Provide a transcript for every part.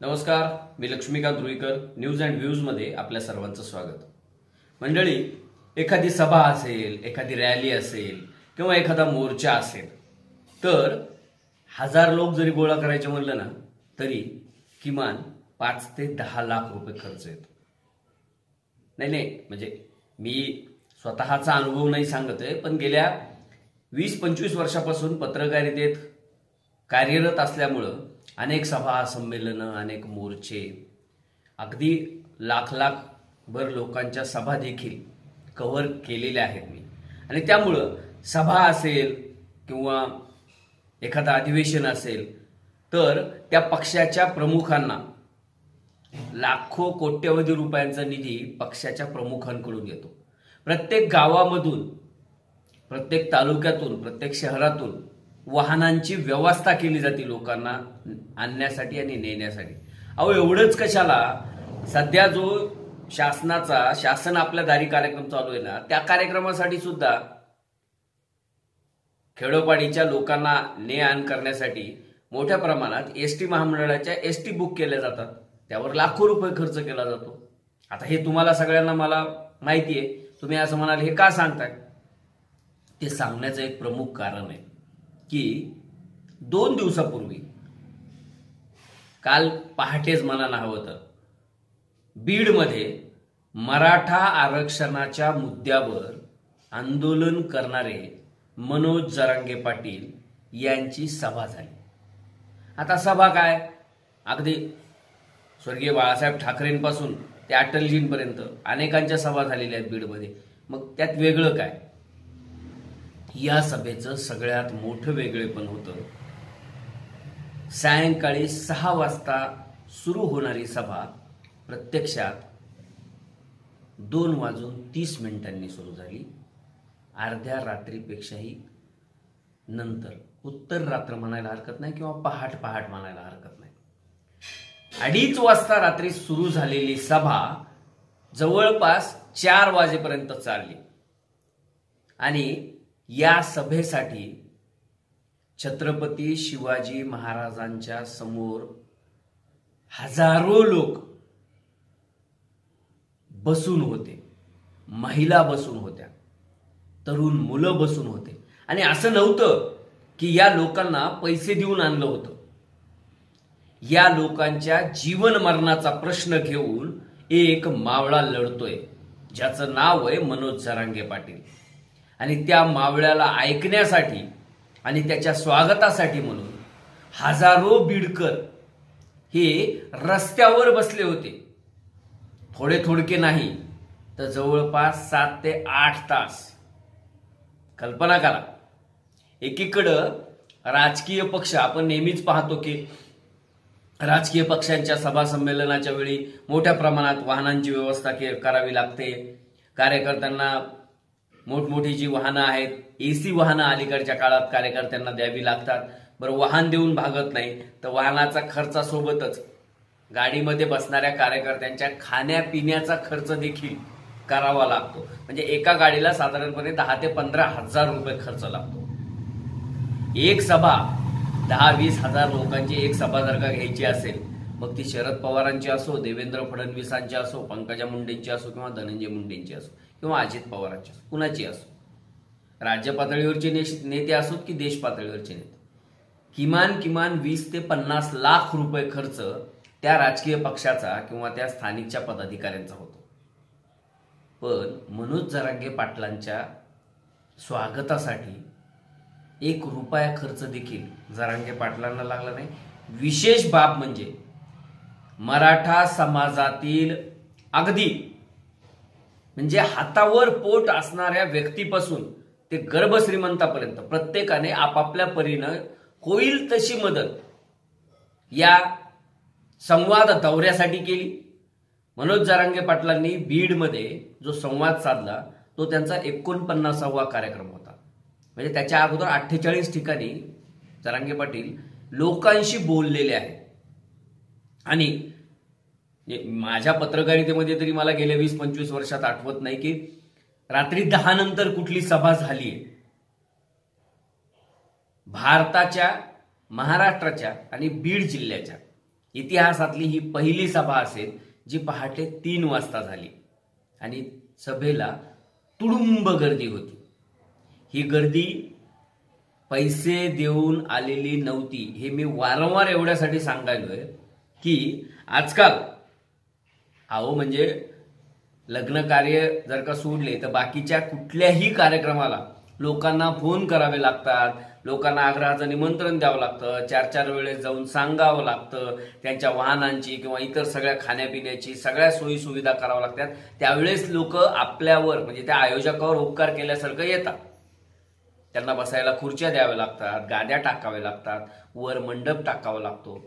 नमस्कार, मी Laxmikant Ruikar. News and views मध्ये आपल्या सर्वांचं स्वागत. मंडळी, एखादी सभा असेल, एखादी रॅली असेल किंवा एखादा मोर्चा असेल तर 1000 लोक जरी गोळा करायचे म्हणलं ना तरी किमान 5 ते 10 लाख रुपये खर्च येतो. नाही म्हणजे मी स्वतःचा अनुभव नाही सांगतोय, पण गेल्या 20-25 वर्षापासून पत्रकारितेत कार्यरत असल्यामुळं अनेक सभा संमेलनं, अनेक मोर्चे, अगदी लाख भर लोकांच्या सभा देखील कव्हर केलेल्या आहेत मी. आणि त्यामुळं सभा असेल किंवा एखादं अधिवेशन असेल तर त्या पक्षाच्या प्रमुखांना लाखो कोट्यवधी रुपयांचा निधी पक्षाच्या प्रमुखांकडून येतो. प्रत्येक गावामधून, प्रत्येक तालुक्यातून, प्रत्येक शहरातून वाहनांची व्यवस्था केली जाते लोकांना आणण्यासाठी आणि नेण्यासाठी. अहो, एवढंच कशाला, सध्या जो शासन आपल्या दारी कार्यक्रम चालू आहे ना, त्या कार्यक्रमासाठी सुद्धा खेडोपाडीच्या लोकांना ने आण करण्यासाठी मोठ्या प्रमाणात एसटी महामंडळाच्या एसटी बुक केल्या जातात. त्यावर लाखो रुपये खर्च केला जातो. आता हे तुम्हाला सगळ्यांना मला माहिती आहे. तुम्ही असं म्हणाल, हे का सांगताय? ते सांगण्याचं एक प्रमुख कारण आहे की 2 दिवसापूर्वी, काल पहाटेच म्हणायला हवं तर, बीडमध्ये मराठा आरक्षणाच्या मुद्द्यावर आंदोलन करणारे मनोज जरांगे पाटील यांची सभा झाली. आता सभा काय, अगदी स्वर्गीय बाळासाहेब ठाकरेंपासून ते अटलजींपर्यंत अनेकांच्या सभा झालेल्या आहेत बीडमध्ये. मग त्यात वेगळं काय? या सभेचं सगळ्यात मोठं वेगळेपण होतं, सायंकाळी 6 वाजता सुरू होणारी सभा प्रत्यक्षात 2:30 सुरू झाली. अर्ध्या रात्रीपेक्षाही नंतर, उत्तर रात्र म्हणायला हरकत नाही किंवा पहाट म्हणायला हरकत नाही. 2:30 वाजता रात्री सुरू झालेली सभा जवळपास 4 वाजेपर्यंत चालली. आणि या सभेसाठी छत्रपती शिवाजी महाराजांच्या समोर हजारो लोक बसून होते. महिला बसून होत्या, तरुण मुलं बसून होते. आणि असं नव्हतं की या लोकांना पैसे देऊन आणलं होतं. या लोकांच्या जीवन मरणाचा प्रश्न घेऊन एक मावळा लढतोय, ज्याचं नाव आहे मनोज जरांगे पाटील. आणि त्या मावळ्याला ऐकण्यासाठी आणि त्याच्या स्वागतासाठी म्हणून हजारो बीडकर हे रस्त्यावर बसले होते. थोडके नाही तर जवळपास 7 ते 8 तास. कल्पना करा, एकीकडं राजकीय पक्ष, आपण नेहमीच पाहतो की राजकीय पक्षांच्या सभा संमेलनाच्या वेळी मोठ्या प्रमाणात वाहनांची व्यवस्था करावी लागते. कार्यकर्त्यांना मोठमोठी जी वाहनं आहेत, एसी वाहनं अलीकडच्या काळात कार्यकर्त्यांना द्यावी लागतात. बरं, वाहन देऊन भागत नाही तर वाहनाचा खर्चासोबतच गाडीमध्ये बसणाऱ्या कार्यकर्त्यांच्या खाण्यापिण्याचा खर्च देखील करावा लागतो. म्हणजे एका गाडीला साधारणपणे 10 ते 15 हजार रुपये खर्च लागतो. एक सभा 10-20 हजार लोकांची एक सभा जर का घ्यायची असेल, मग ती शरद पवारांची असो, देवेंद्र फडणवीसांची असो, पंकजा मुंडेंची असो किंवा धनंजय मुंडेंची असो किंवा अजित पवारांची असो, कुणाची असो, राज्य पातळीवरचे नेते असोत की देश पातळीवरचे नेते, किमान 20 ते 50 लाख रुपये खर्च त्या राजकीय पक्षाचा किंवा त्या स्थानिकच्या पदाधिकाऱ्यांचा होतो. पण मनोज जरांगे पाटलांच्या स्वागतासाठी 1 रुपया खर्च देखील जरांगे पाटलांना लागला नाही. विशेष बाब म्हणजे मराठा समाजातील अगदी म्हणजे हातावर पोट असणाऱ्या व्यक्तीपासून ते गर्भश्रीमंतापर्यंत प्रत्येकाने आपापल्या परीनं होईल तशी मदत या संवाद दौऱ्यासाठी केली. मनोज जरांगे पाटलांनी बीडमध्ये जो संवाद साधला तो त्यांचा 49वा कार्यक्रम होता. म्हणजे त्याच्या अगोदर 48 ठिकाणी जरांगे पाटील लोकांशी बोललेले आहेत. आणि माझ्या पत्रकारितेमध्ये तरी मला गेल्या 20-25 वर्षात आठवत नाही की रात्री 10 नंतर कुठली सभा झाली आहे. भारताच्या, महाराष्ट्राच्या आणि बीड जिल्ह्याच्या इतिहासातली ही पहिली सभा असेल जी पहाटे 3 वाजता झाली आणि सभेला तुडुंब गर्दी होती. ही गर्दी पैसे देऊन आलेली नव्हती. हे मी वारंवार एवढ्यासाठी सांगायलोय की आजकाल म्हणजे लग्न कार्य जर का सोडले तर बाकीच्या कुठल्याही कार्यक्रमाला लोकांना फोन करावे लागतात, लोकांना आग्रहाचं निमंत्रण द्यावं लागतं, 4-4 वेळेस जाऊन सांगावं लागतं, त्यांच्या वाहनांची किंवा इतर सगळ्या खाण्यापिण्याची सगळ्या सोयी सुविधा कराव्या लागतात. त्यावेळेस लोक आपल्यावर म्हणजे त्या आयोजकावर उपकार केल्यासारखं येतात. त्यांना बसायला खुर्च्या द्याव्या लागतात, गाद्या टाकाव्या लागतात, वर मंडप टाकावा लागतो.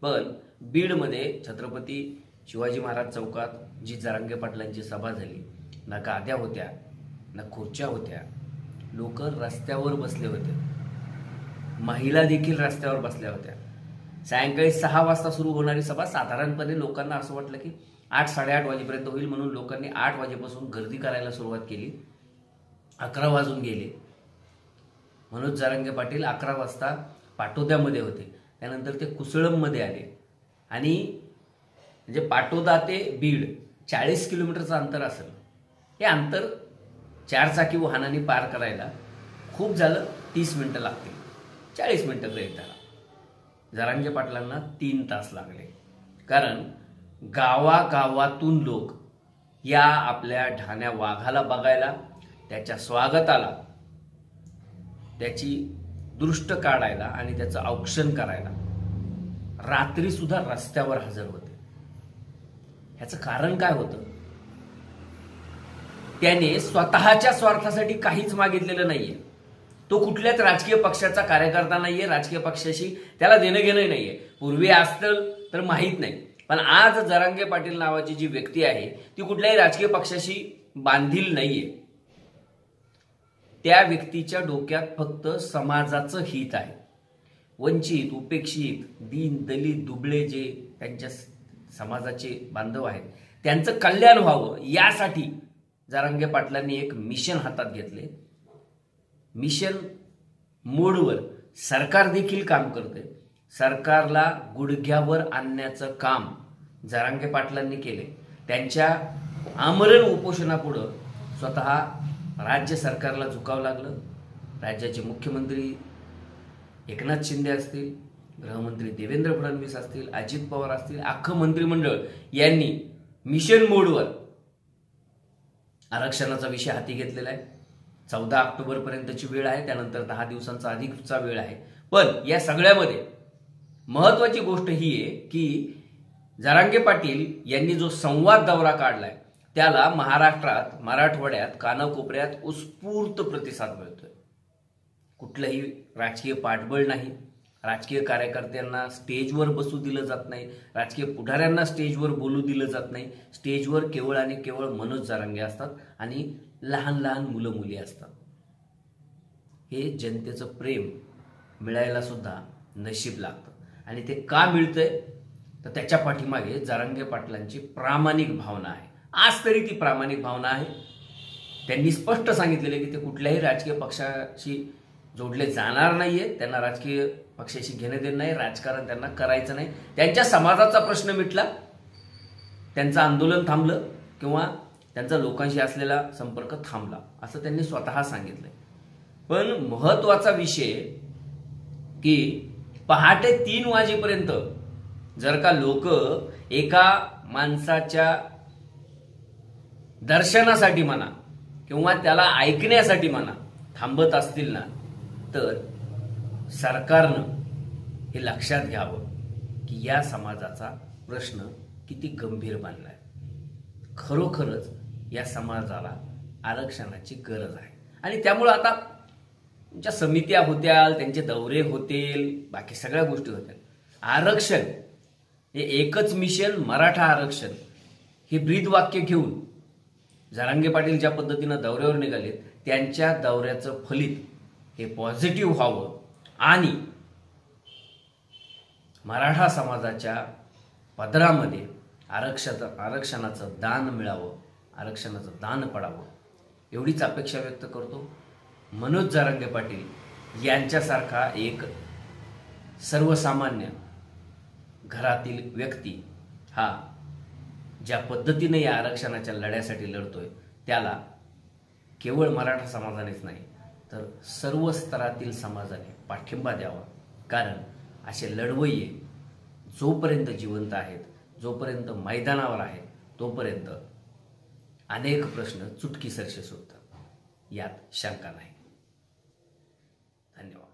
पण बीडमध्ये छत्रपती शिवाजी महाराज चौकात जी जरांगे पाटलांची सभा झाली, ना गाद्या होत्या ना खुर्च्या होत्या, लोक रस्त्यावर बसले होते, महिला देखील रस्त्यावर बसल्या होत्या. सायंकाळी 6 वाजता सुरू होणारी सभा साधारणपणे लोकांना असं वाटलं की 8-8:30 वाजेपर्यंत होईल, म्हणून लोकांनी 8 वाजेपासून गर्दी करायला सुरुवात केली. 11 वाजून गेले. मनोज जरांगे पाटील 11 वाजता पाटोद्यामध्ये होते. त्यानंतर ते कुसळममध्ये आले आणि म्हणजे पाटोदा ते बीड 40 किलोमीटरचं अंतर असेल. हे अंतर 4 चाकी वाहनाने पार करायला खूप झालं 30 मिनिटं लागतील. 40 मिनिटं गृहीत धरा. जरांगे पाटलांना 3 तास लागले. कारण गावागावातून लोक या आपल्या ठाण्या वाघाला बघायला, त्याच्या स्वागताला, त्याची दृष्ट काढायला आणि त्याचं औक्षण करायला रात्री सुद्धा रस्त्यावर हजर होते. ह्याचं कारण काय होतं? त्याने स्वतःच्या स्वार्थासाठी काहीच मागितलेलं नाहीये. तो कुठल्याच राजकीय पक्षाचा कार्यकर्ता नाहीये. राजकीय पक्षाशी त्याला देणं घेणं नाहीये. पूर्वी असतं तर माहीत नाही, पण आज जरांगे पाटील नावाची जी व्यक्ती आहे ती कुठल्याही राजकीय पक्षाशी बांधील नाहीये. त्या व्यक्तीच्या डोक्यात फक्त समाजाचं हित आहे. वंचित, उपेक्षित, दीन, दलित, दुबळे जे त्यांच्या समाजाचे बांधव आहेत त्यांचं कल्याण व्हावं यासाठी जरांगे पाटलांनी एक मिशन हातात घेतले. मिशन मोडवर सरकार देखील काम करते. सरकारला गुडघ्यावर आणण्याचं काम जरांगे पाटलांनी केले. त्यांच्या आमरण उपोषणापुढं स्वतः राज्य सरकारला झुकावं लागलं. राज्याचे मुख्यमंत्री एकनाथ शिंदे असतील, गृहमंत्री देवेंद्र फडणवीस असतील, अजित पवार असतील, अख्खं मंत्रिमंडळ यांनी मिशन मोडवर आरक्षणाचा विषय हाती घेतलेला आहे. 14 ऑक्टोबर पर्यंतची वेळ आहे. त्यानंतर 10 दिवसांचा अधिकचा वेळ आहे. पण या सगळ्यामध्ये महत्वाची गोष्ट ही आहे की जरांगे पाटील यांनी जो संवाद दौरा काढलाय त्याला महाराष्ट्रात, मराठवाड्यात, कानाकोपऱ्यात उत्स्फूर्त प्रतिसाद मिळतोय. कुठलंही राजकीय पाठबळ नाही. राजकीय कार्यकर्त्यांना स्टेजवर बसू दिलं जात नाही. राजकीय पुढाऱ्यांना स्टेजवर बोलू दिलं जात नाही. स्टेजवर केवळ आणि केवळ मनोज जरांगे असतात आणि लहान लहान मुलं मुली असतात. हे जनतेचं प्रेम मिळायला सुद्धा नशीब लागतं. आणि ते का मिळतंय तर त्याच्या पाठीमागे जरांगे पाटलांची प्रामाणिक भावना आहे. आज तरी ती प्रामाणिक भावना आहे. त्यांनी स्पष्ट सांगितलेले की ते कुठल्याही राजकीय पक्षाशी जोडले जाणार नाहीये. त्यांना राजकीय पक्षाशी घेणं देणं नाही. राजकारण त्यांना करायचं नाही. त्यांच्या समाजाचा प्रश्न मिटला, त्यांचं आंदोलन थांबलं किंवा त्यांचा लोकांशी असलेला संपर्क थांबला असं त्यांनी स्वतः सांगितलंय. पण महत्वाचा विषय की पहाटे 3 वाजेपर्यंत जर का लोक एका माणसाच्या दर्शनासाठी म्हणा किंवा त्याला ऐकण्यासाठी म्हणा थांबत असतील ना, तर सरकारनं हे लक्षात घ्यावं की या समाजाचा प्रश्न किती गंभीर मानलाय. खरोखरच या समाजाला आरक्षणाची गरज आहे. आणि त्यामुळे आता तुमच्या समित्या होत्याल, त्यांचे दौरे होतील, बाकी सगळ्या गोष्टी होत्या. आरक्षण हे एकच मिशन, मराठा आरक्षण हे ब्रीदवाक्य घेऊन जरांगे पाटील ज्या पद्धतीनं दौऱ्यावर निघाले, त्यांच्या दौऱ्याचं फलित हे पॉझिटिव्ह व्हावं आणि मराठा समाजाच्या पदरामध्ये आरक्षणाचं दान मिळावं, आरक्षणाचं दान पडावं एवढीच अपेक्षा व्यक्त करतो. मनोज जरांगे पाटील यांच्यासारखा एक सर्वसामान्य घरातील व्यक्ती हा ज्या पद्धतीने या आरक्षणाच्या लढ्यासाठी लढतोय त्याला केवळ मराठा समाजानेच नाही तर सर्व स्तरातील समाजाने पाठिंबा द्यावा. कारण असे लढवय्ये जोपर्यंत जिवंत आहेत, जोपर्यंत मैदानावर आहेत, तोपर्यंत अनेक प्रश्न चुटकीसरशी सुटतात, यात शंका नाही. धन्यवाद.